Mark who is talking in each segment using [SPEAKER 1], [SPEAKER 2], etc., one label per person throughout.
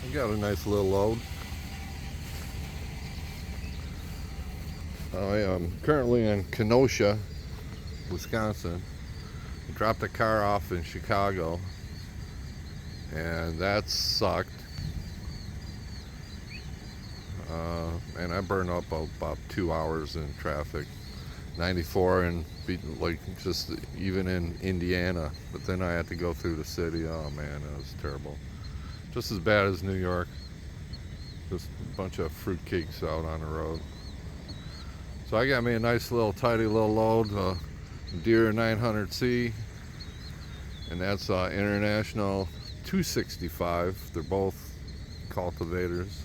[SPEAKER 1] We got a nice little load. I am currently in Kenosha, Wisconsin. I dropped the car off in Chicago, and that sucked. And I burned up about 2 hours in traffic. 94 and like just even in Indiana, but then I had to go through the city. Oh man, it was terrible. Just as bad as New York. Just a bunch of fruitcakes out on the road. So I got me a nice little tidy little load, Deere 900C, and that's International 265. They're both cultivators.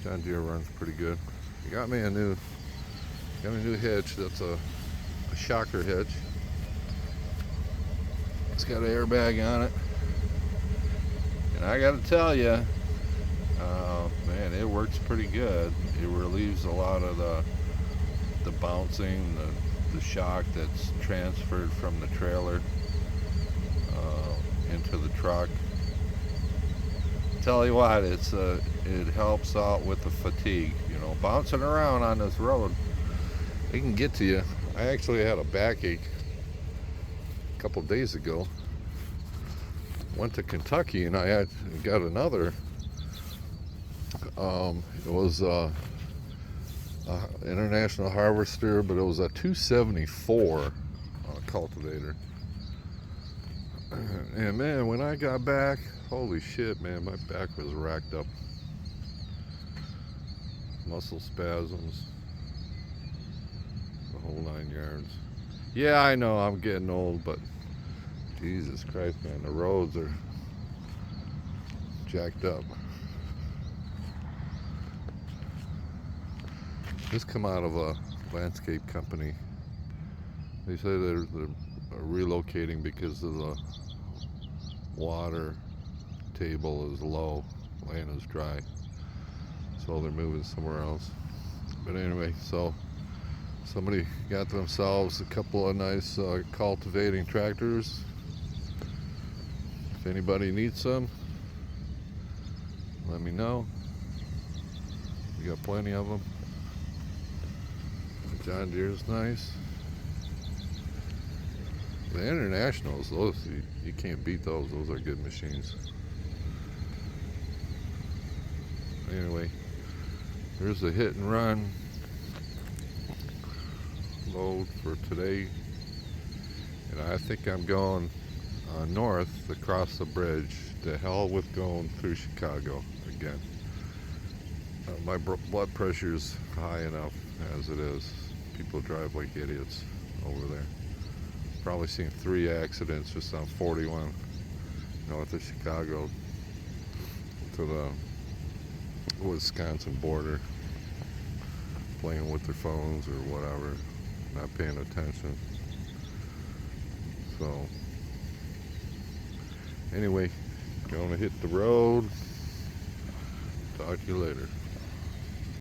[SPEAKER 1] John Deere runs pretty good. He got me a new hitch. That's a shocker hitch. It's got an airbag on it, and I got to tell you, man, it works pretty good. It relieves a lot of the bouncing, the shock that's transferred from the trailer into the truck. Tell you what, it helps out with the fatigue. You know, bouncing around on this road, it can get to you. I actually had a backache a couple days ago. Went to Kentucky and I got another. It was International Harvester, but it was a 274 cultivator. And man, when I got back, holy shit, man, my back was racked up. Muscle spasms, the whole 9 yards. Yeah, I know I'm getting old, but Jesus Christ, man, the roads are jacked up. Just come out of a landscape company. They say they're relocating because of the water table is low, land is dry, so they're moving somewhere else. But anyway, so somebody got themselves a couple of nice cultivating tractors. If anybody needs some, let me know. We got plenty of them. John Deere's nice. The Internationals, those you can't beat those. Those are good machines. Anyway, here's a hit and run load for today, and I think I'm going north across the bridge. To hell with going through Chicago again. My blood pressure's high enough as it is. People drive like idiots over there. Probably seen 3 accidents just on 41 north of Chicago to the Wisconsin border, playing with their phones or whatever, not paying attention. So anyway, gonna hit the road. Talk to you later.